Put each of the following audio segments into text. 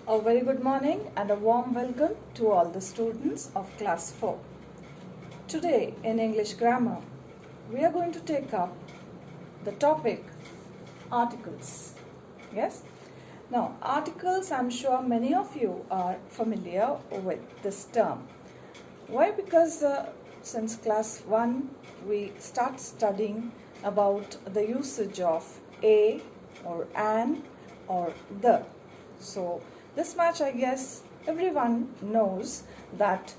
A very good morning and a warm welcome to all the students of class 4. Today in English grammar, we are going to take up the topic articles. Yes? Now, articles, I'm sure many of you are familiar with this term. Why? Because since class 1, we start studying about the usage of a or an or the. So, this much I guess everyone knows that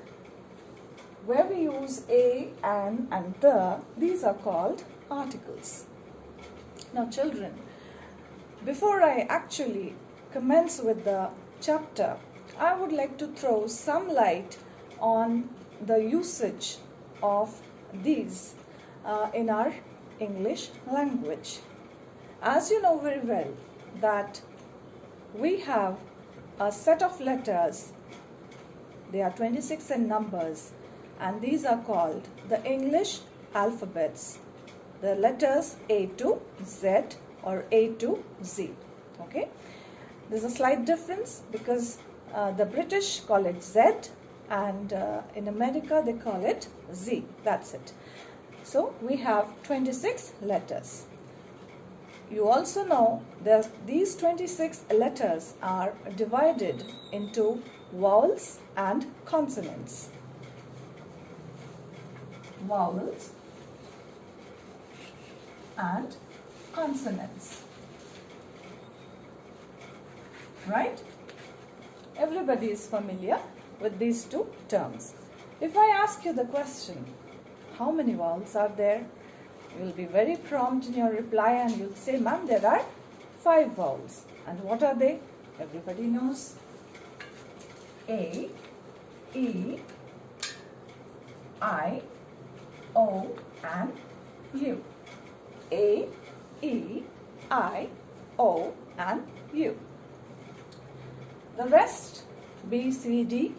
where we use a, an and the, these are called articles. Now children, before I actually commence with the chapter, I would like to throw some light on the usage of these in our English language. As you know very well that we have a set of letters, they are 26 in numbers, and these are called the English alphabets, the letters A to Z or A to Z. Okay, there's a slight difference because the British call it Z and in America they call it Z. That's it. So we have 26 letters. You also know that these 26 letters are divided into vowels and consonants. Vowels and consonants. Right? Everybody is familiar with these two terms. If I ask you the question, how many vowels are there? You will be very prompt in your reply and you'll say, ma'am, there are 5 vowels. And what are they? Everybody knows. A, E, I, O and U. A, E, I, O and U. The rest, B, C, D,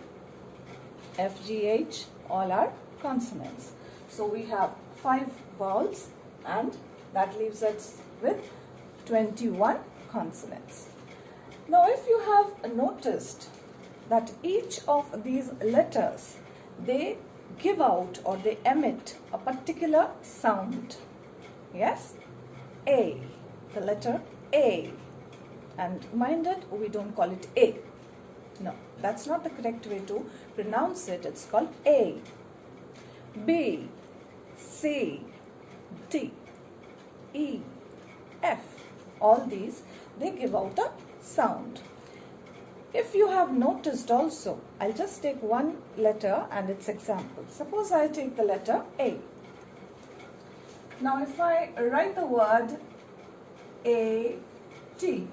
F, G, H, all are consonants. So we have 5 vowels and that leaves us with 21 consonants. Now if you have noticed that each of these letters, they give out or they emit a particular sound. Yes? A, the letter A. And mind it, we don't call it A. No, that's not the correct way to pronounce it. It's called A. B, C, D, E, F, all these, they give out a sound. If you have noticed also, I'll just take one letter and its example. Suppose I take the letter A. Now if I write the word A-T,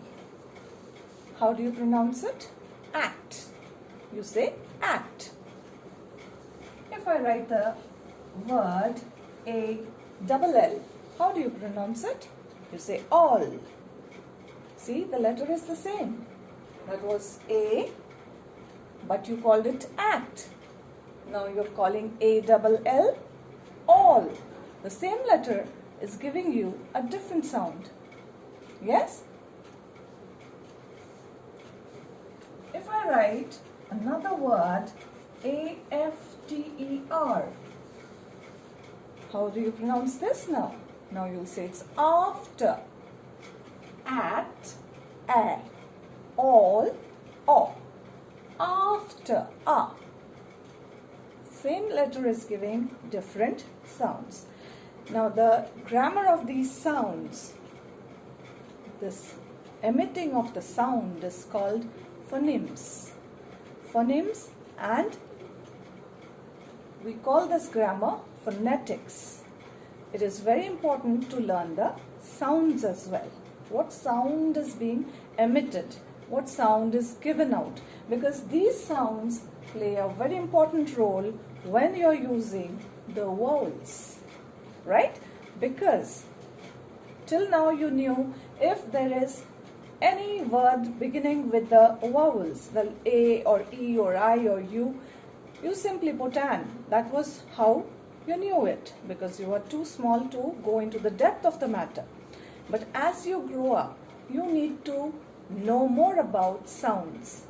how do you pronounce it? Act. You say act. If I write the word A-double-L, how do you pronounce it? You say all. See, the letter is the same. That was A, but you called it act. Now you're calling A-double-L all. The same letter is giving you a different sound. Yes? If I write another word A-F-T-E-R, how do you pronounce this now? Now you'll say it's after. At, a, all, o. After, a. Same letter is giving different sounds. Now the grammar of these sounds, this emitting of the sound is called phonemes. Phonemes, and we call this grammar phonetics. It is very important to learn the sounds as well. What sound is being emitted? What sound is given out? Because these sounds play a very important role when you're using the vowels. Right? Because till now you knew if there is any word beginning with the vowels, the A or E or I or U, you simply put an. That was how you knew it, because you were too small to go into the depth of the matter. But as you grow up, you need to know more about sounds.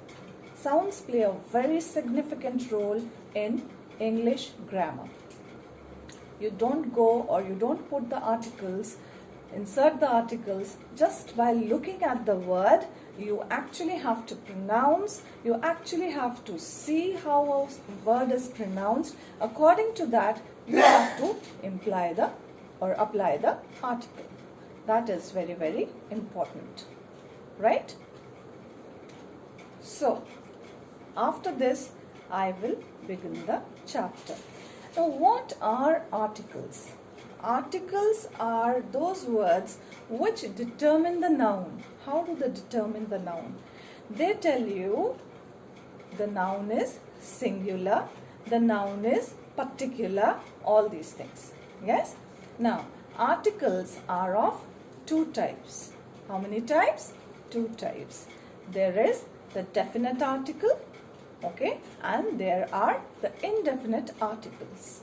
sounds play a very significant role in English grammar. You don't go or you don't put the articles, insert the articles just by looking at the word. You actually have to pronounce, you actually have to see how a word is pronounced. According to that, you have to apply the article. That is very, very important, right? So, after this, I will begin the chapter. Now, what are articles? Articles are those words which determine the noun. How do they determine the noun? They tell you the noun is singular, the noun is particular, all these things. Yes? Now, articles are of two types. How many types? Two types. There is the definite article, okay, and there are the indefinite articles.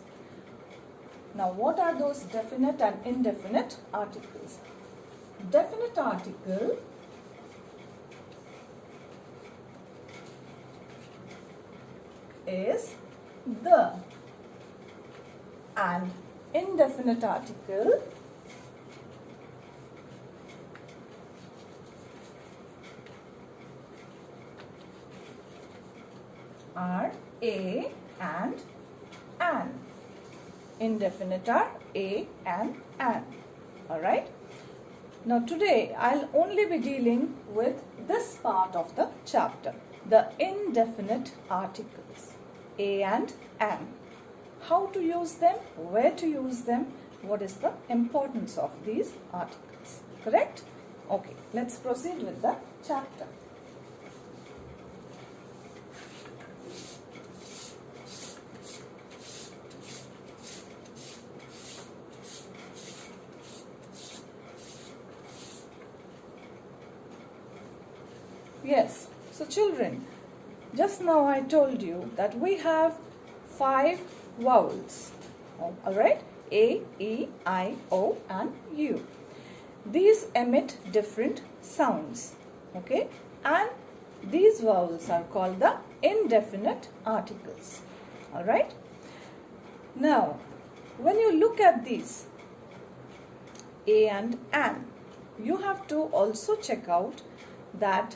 Now, what are those definite and indefinite articles? Definite article is the, and indefinite article are a and an. Indefinite are a and an. Alright. Now today I'll only be dealing with this part of the chapter. The indefinite articles. A and an. How to use them? Where to use them? What is the importance of these articles? Correct? Okay. Let's proceed with the chapter. Yes, so children, just now I told you that we have 5 vowels, alright, A, E, I, O and U. These emit different sounds, okay, and these vowels are called the indefinite articles, alright. Now, when you look at these, A and an, you have to also check out that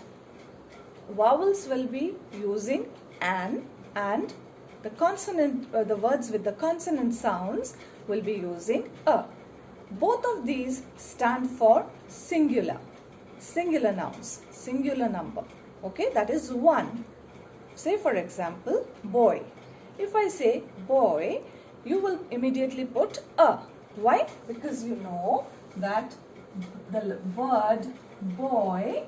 vowels will be using an, and the consonant, the words with the consonant sounds will be using a. Both of these stand for singular nouns, singular number. Okay, that is one. Say for example, boy. If I say boy, you will immediately put a. Why? Because you know that the word boy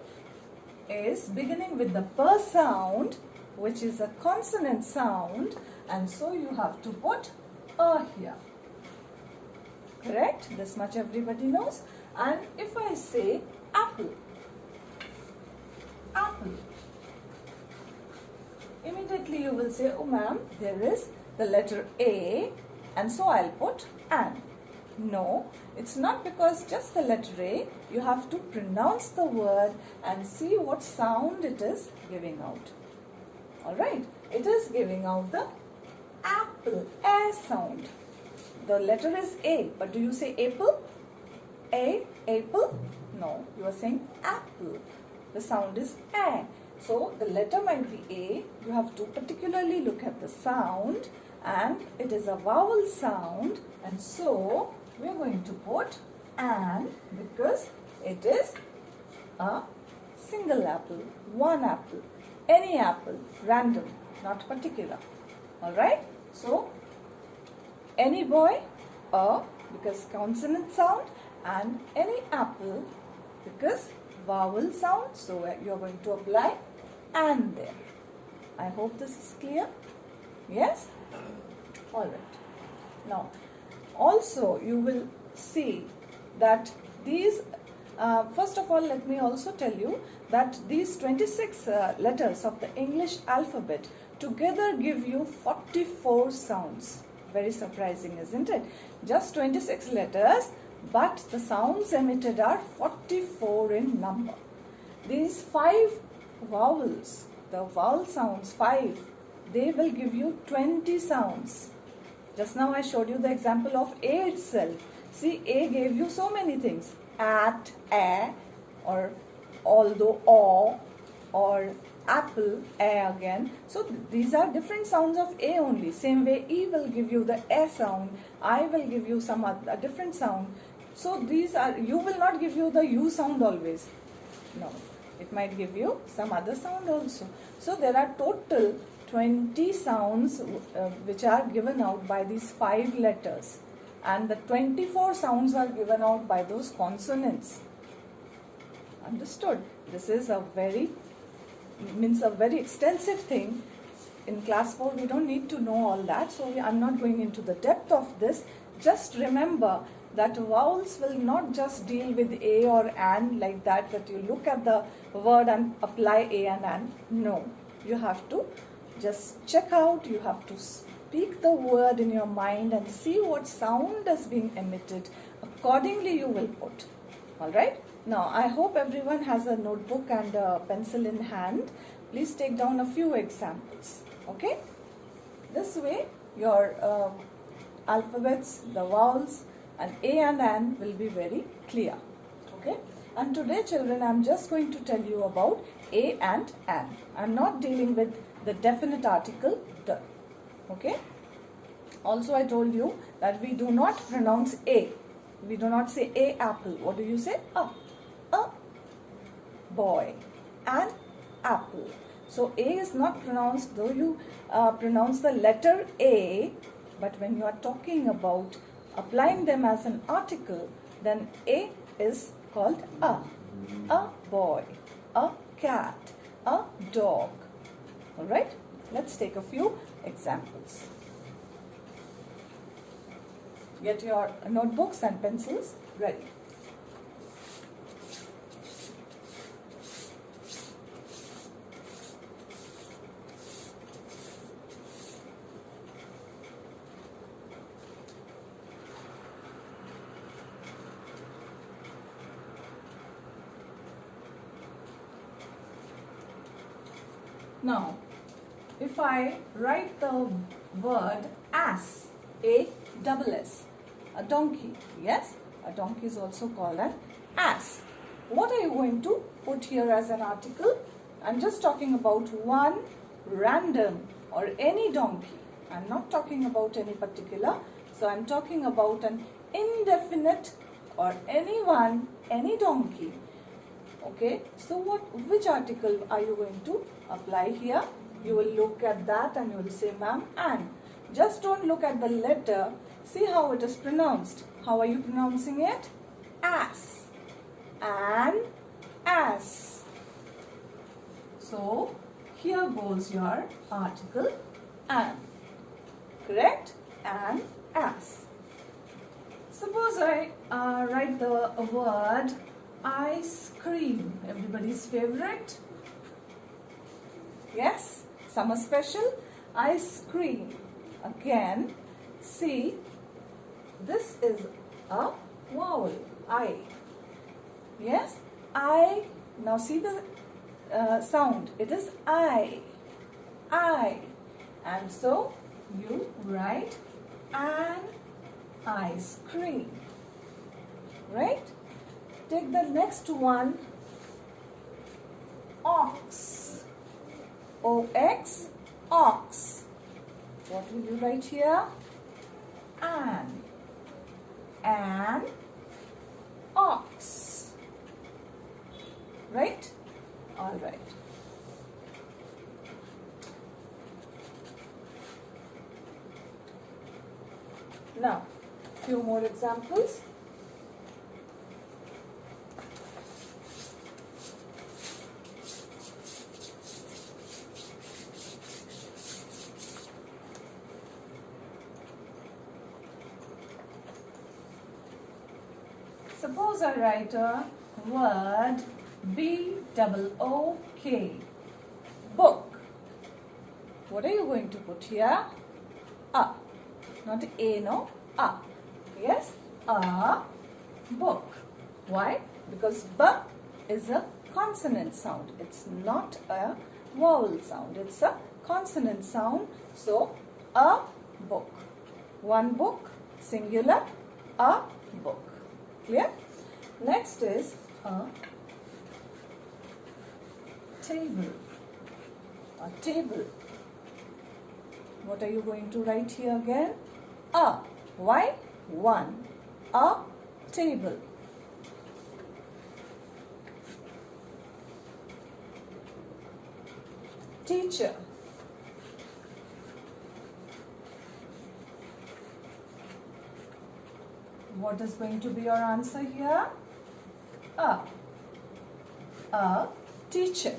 is beginning with the p sound, which is a consonant sound, and so you have to put a here. Correct? This much everybody knows. And if I say apple, apple, immediately you will say, oh ma'am, there is the letter A, and so I'll put an. No, it's not because just the letter A. You have to pronounce the word and see what sound it is giving out. Alright, it is giving out the apple, A sound. The letter is A, but do you say apple? A, apple? No, you are saying apple. The sound is A. So the letter might be A. You have to particularly look at the sound, and it is a vowel sound, and so we are going to put an because it is a single apple, one apple, any apple, random, not particular. Alright, so any boy, a, because consonant sound, and any apple because vowel sound, so you are going to apply an there. I hope this is clear. Yes? Alright. Now, also you will see that these, first of all let me also tell you that these 26 letters of the English alphabet together give you 44 sounds. Very surprising, isn't it? Just 26 letters, but the sounds emitted are 44 in number. These 5 vowels the vowel sounds 5, they will give you 20 sounds. Just now I showed you the example of A itself. See, A gave you so many things. At, a, or although, or apple, a again. So these are different sounds of A only. Same way E will give you the A sound, I will give you some a different sound. So these are, U will not give you the U sound always. No, it might give you some other sound also. So there are total 20 sounds which are given out by these 5 letters, and the 24 sounds are given out by those consonants. Understood? This is a very extensive thing. In class 4 we don't need to know all that, so I'm not going into the depth of this. Just remember that vowels will not just deal with a or an like that you look at the word and apply a and an. No, you have to just check out, you have to speak the word in your mind and see what sound is being emitted. Accordingly you will put. Alright? Now I hope everyone has a notebook and a pencil in hand. Please take down a few examples. Okay? This way your alphabets, the vowels and a and an will be very clear. Okay? And today children, I'm just going to tell you about a and an. I'm not dealing with the definite article the. Okay? Also I told you that we do not pronounce a. We do not say a apple. What do you say? A boy. An apple. So a is not pronounced, though you pronounce the letter a, but when you are talking about applying them as an article, then a is called a boy, a cat, a dog. Alright, let's take a few examples. Get your notebooks and pencils ready. Now, if I write the word ass, A-double-S, a donkey, yes, a donkey is also called an ass. What are you going to put here as an article? I'm just talking about one random or any donkey. I'm not talking about any particular. So I'm talking about an indefinite or anyone, any donkey. Okay, so which article are you going to apply here? You will look at that and you will say, ma'am, an. Just don't look at the letter. See how it is pronounced. How are you pronouncing it? Ass. An ass. So here goes your article an. Correct? An ass. Suppose I write the word ice cream, everybody's favorite. Yes, summer special, ice cream. Again, see, this is a vowel, I. Yes, I. Now see the sound, it is I. And so you write an ice cream. Right? Take the next one, ox, O-X, ox. What will you write here? An ox. Right? All right. Now, few more examples. Suppose I write a word B-O-O-K, book. What are you going to put here? A. Not A, no. A. Yes? A book. Why? Because B is a consonant sound. It's not a vowel sound. It's a consonant sound. So, a book. One book, singular, a book. Clear? Next is a table. A table. What are you going to write here again? A. Why? One. A table. Teacher. What is going to be your answer here? A teacher.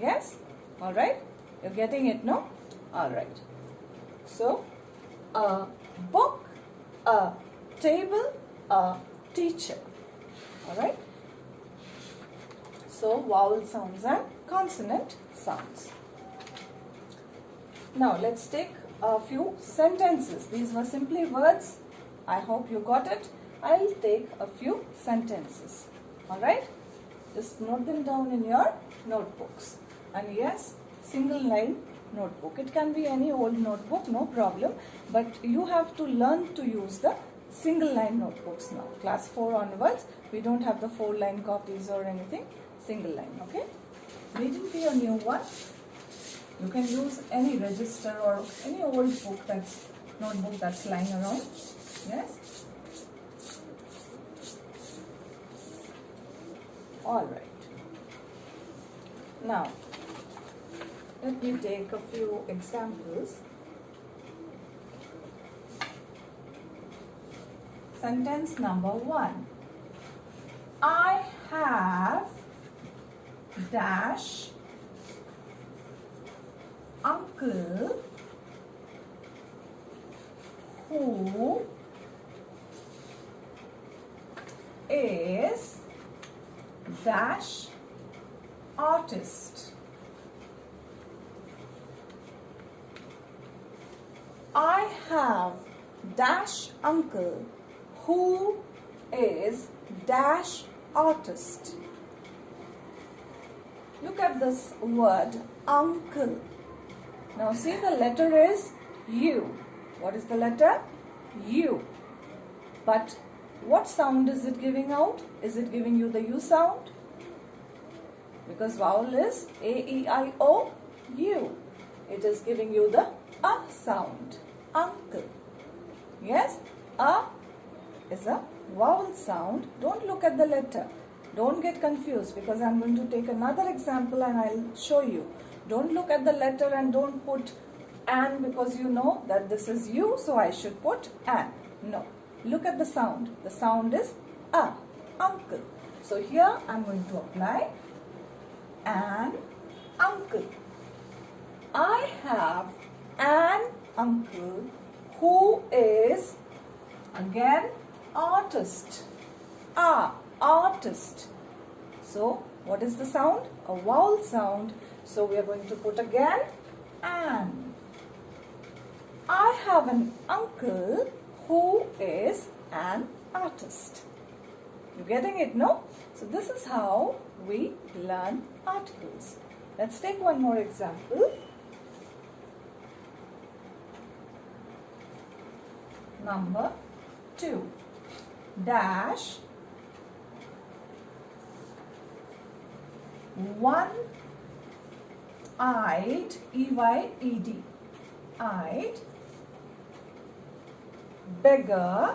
Yes? Alright? You're getting it, no? Alright. So, a book, a table, a teacher. Alright? So, vowel sounds and consonant sounds. Now, let's take a few sentences. These were simply words. I hope you got it. I'll take a few sentences. Alright? Just note them down in your notebooks. And yes, single line notebook. It can be any old notebook, no problem. But you have to learn to use the single line notebooks now. Class 4 onwards, we don't have the 4-line copies or anything. Single line, okay? Needn't be a new one. You can use any register or any old book notebook that's lying around. Yes? Alright. Now, let me take a few examples. Sentence number 1. I have dash uncle who is dash artist. I have dash uncle who is dash artist. Look at this word uncle. Now see, the letter is U. What is the letter? U. But what sound is it giving out? Is it giving you the U sound? Because vowel is A, E, I, O, U. It is giving you the A sound. Uncle. Yes? A is a vowel sound. Don't look at the letter. Don't get confused, because I'm going to take another example and I'll show you. Don't look at the letter and don't put an, because you know that this is U, so I should put an. No. Look at the sound. The sound is A. Uncle. So here I'm going to apply an uncle. I have an uncle who is, again, artist. Artist. So, what is the sound? A vowel sound. So, we are going to put again an. I have an uncle who is an artist. You getting it, no? So, this is how we learn articles. Let's take one more example. Number 2. Dash one-eyed, E-Y-E-D, eyed, beggar,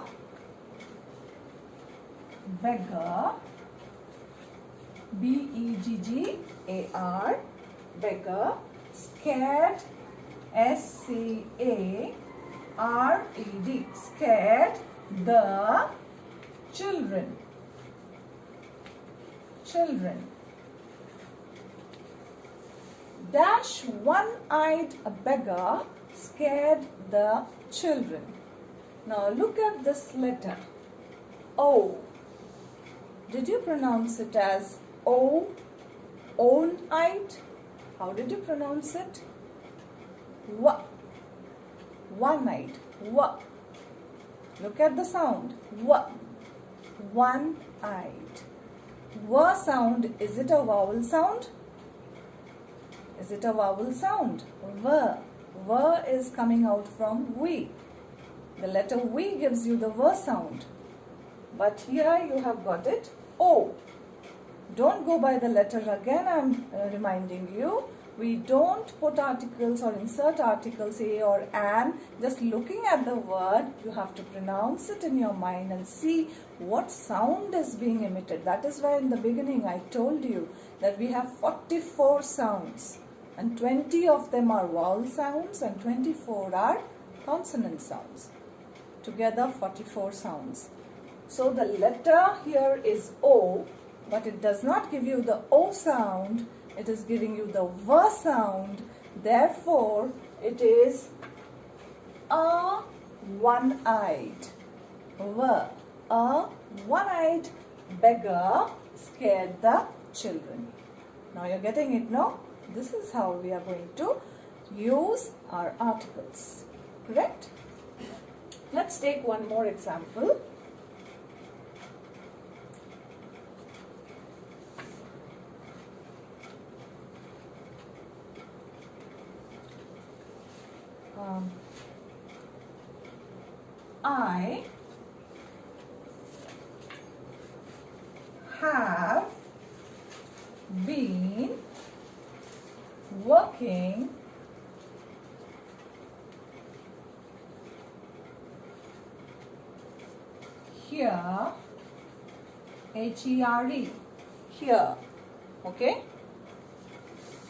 B-E-G-G-A-R, beggar, scared, S-C-A-R-E-D, scared, the children. Dash one-eyed beggar scared the children. Now look at this letter. O. Did you pronounce it as O? Own-eyed? How did you pronounce it? W. One-eyed. W. Look at the sound. W. One-eyed. V sound, is it a vowel sound? Is it a vowel sound? V. V is coming out from V. The letter V gives you the V sound. But here you have got it O. Don't go by the letter again, I am reminding you. We don't put articles or insert articles a or an. Just looking at the word, you have to pronounce it in your mind and see what sound is being emitted. That is why in the beginning I told you that we have 44 sounds and 20 of them are vowel sounds and 24 are consonant sounds. Together 44 sounds. So the letter here is O, but it does not give you the O sound. It is giving you the V sound. Therefore, it is a one-eyed. V. A one-eyed beggar scared the children. Now you're getting it, no? This is how we are going to use our articles. Correct? Let's take one more example. I have been working here, H-E-R-E, here, okay?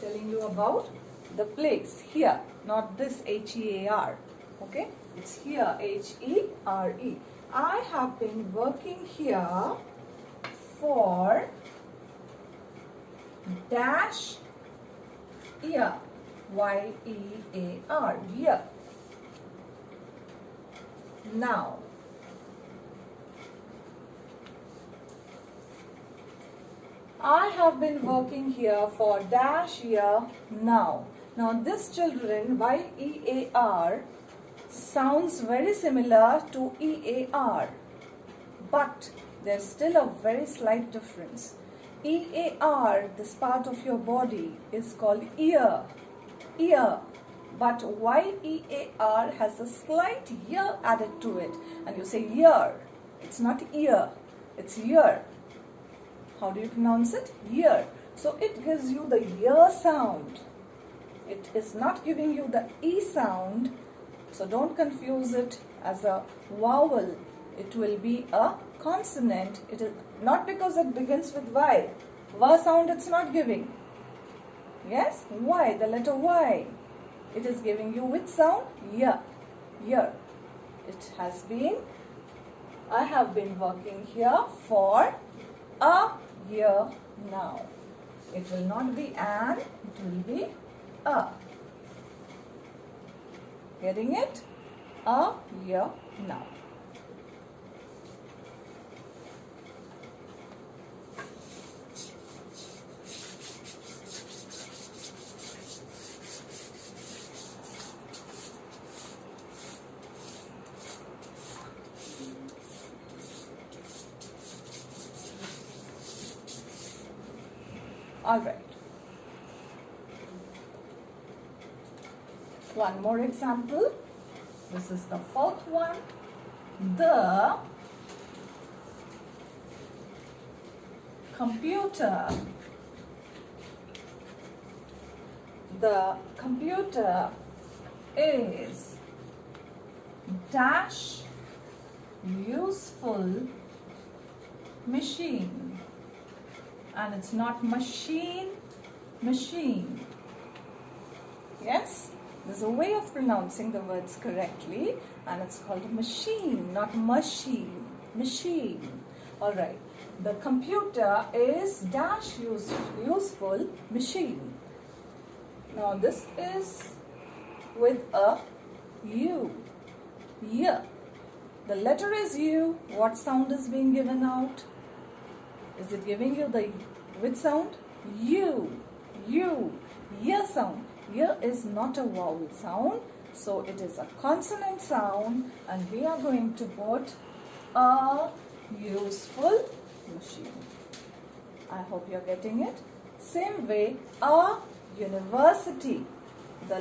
Telling you about the place, here, not this H-E-A-R, okay? It's here, H-E-R-E. I have been working here for dash year, Y-E-A-R, year. Now, I have been working here for dash year now. Now this, children, Y-E-A-R sounds very similar to E-A-R, but there's still a very slight difference. E-A-R, this part of your body, is called ear, ear, but Y-E-A-R has a slight ear added to it, and you say ear. It's not ear, it's ear. How do you pronounce it? Ear. So it gives you the ear sound. It is not giving you the E sound. So don't confuse it as a vowel. It will be a consonant. It is not because it begins with Y. V sound it's not giving. Yes? Y, the letter Y. It is giving you which sound? Y. Year. It has been, I have been working here for a year now. It will not be an, it will be a. Getting it? A year now. All right. One more example. This is the fourth one. The computer. The computer is dash useful machine. And it's not machine, machine. Yes? There's a way of pronouncing the words correctly, and it's called machine, not machine, machine. Alright. The computer is dash useful machine. Now this is with a U. Y. The letter is U. What sound is being given out? Is it giving you the which sound? U. U. Y sound. Y is not a vowel sound, so it is a consonant sound, and we are going to put a useful machine. I hope you're getting it. Same way, a university. The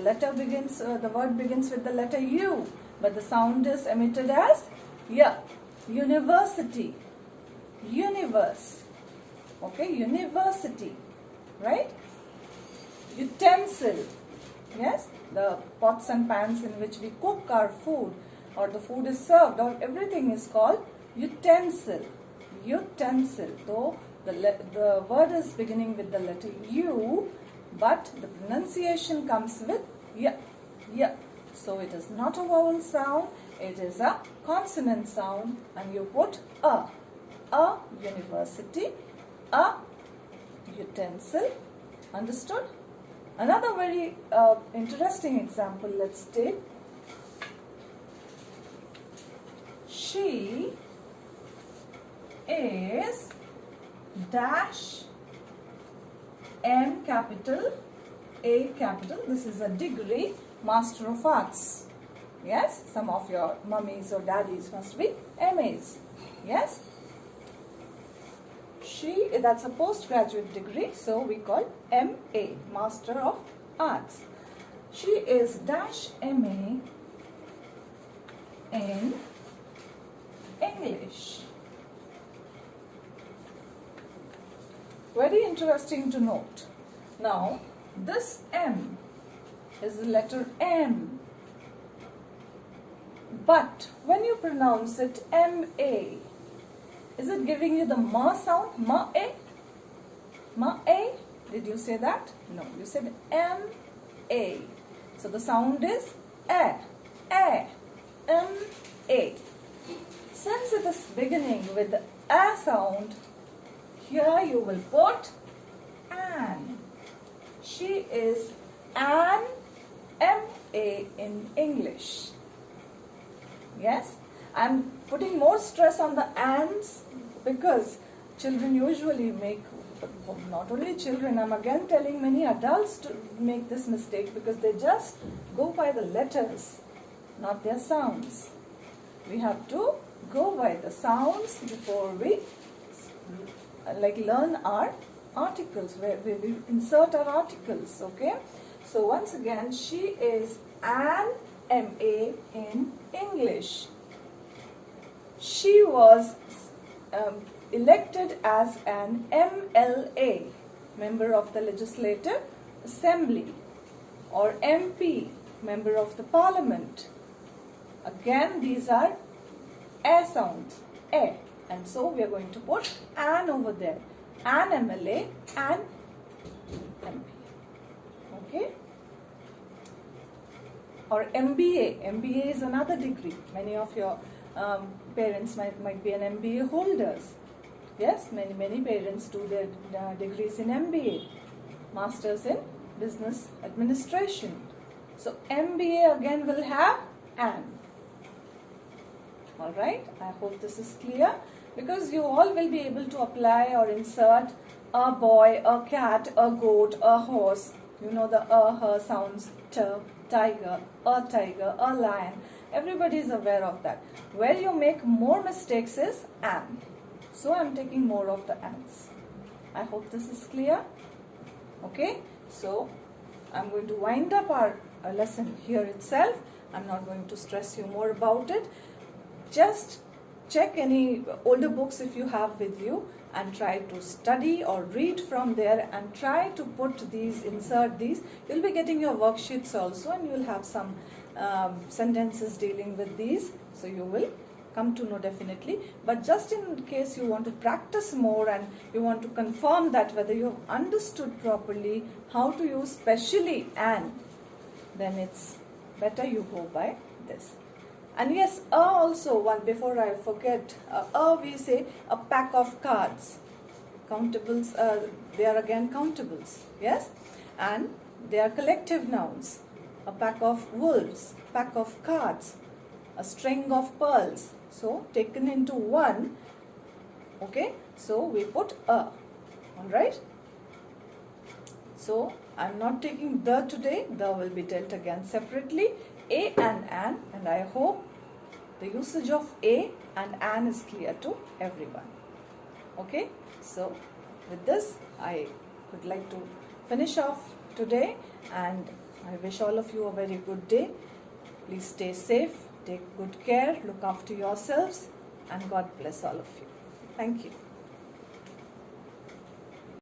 word begins with the letter U, but the sound is emitted as Y. University. Universe. Okay, university. Right? Utensil. Yes, the pots and pans in which we cook our food, or the food is served, or everything is called utensil. Utensil. Though the word is beginning with the letter U, but the pronunciation comes with Y. Y. So it is not a vowel sound, it is a consonant sound, and you put a. A university, a utensil. Understood? Another very interesting example, let's take. She is dash M capital A capital. This is a degree, Master of Arts. Yes, some of your mummies or daddies must be MAs. Yes, that's a postgraduate degree, so we call MA, Master of Arts. She is dash MA in English. Very interesting to note. Now, this M is the letter M, but when you pronounce it M-A, is it giving you the ma sound? Ma-A? Ma-A? Did you say that? No, you said M-A. So the sound is A. A. M-A. Since it is beginning with the A sound, here you will put an. She is an M-A in English. Yes? I'm putting more stress on the ands because children usually make, not only children, I'm again telling many adults to make this mistake because they just go by the letters, not their sounds. We have to go by the sounds before we learn our articles, where we insert our articles, okay? So once again, she is an MA in English. She was elected as an MLA, Member of the Legislative Assembly, or MP, Member of the Parliament. Again, these are A sounds, A. And so we are going to put an over there. An MLA, an MP. Okay? Or MBA. MBA is another degree. Many of your parents might be an MBA holders. Yes, many parents do their degrees in MBA, Masters in Business Administration. So MBA again will have an. Alright, I hope this is clear, because you all will be able to apply or insert a boy, a cat, a goat, a horse. You know the her sounds, tiger, a lion. Everybody is aware of that. Where you make more mistakes is an. So I am taking more of the ands. I hope this is clear. Okay, so I am going to wind up our lesson here itself. I am not going to stress you more about it. Just check any older books if you have with you and try to study or read from there and try to put these, insert these. You'll be getting your worksheets also, and you'll have some sentences dealing with these, so you will come to know definitely. But just in case you want to practice more and you want to confirm that whether you have understood properly how to use specially an, then it's better you go by this. And yes, also, one before I forget, we say a pack of cards. Countables, they are again countables, yes? And they are collective nouns. A pack of wolves, pack of cards, a string of pearls. So, taken into one, okay? So, we put a, alright? So, I am not taking the today, the will be dealt again separately. A and an, and I hope the usage of a and an is clear to everyone. Okay, so With this, I would like to finish off today, and I wish all of you a very good day. Please stay safe, take good care, look after yourselves, and God bless all of you. Thank you.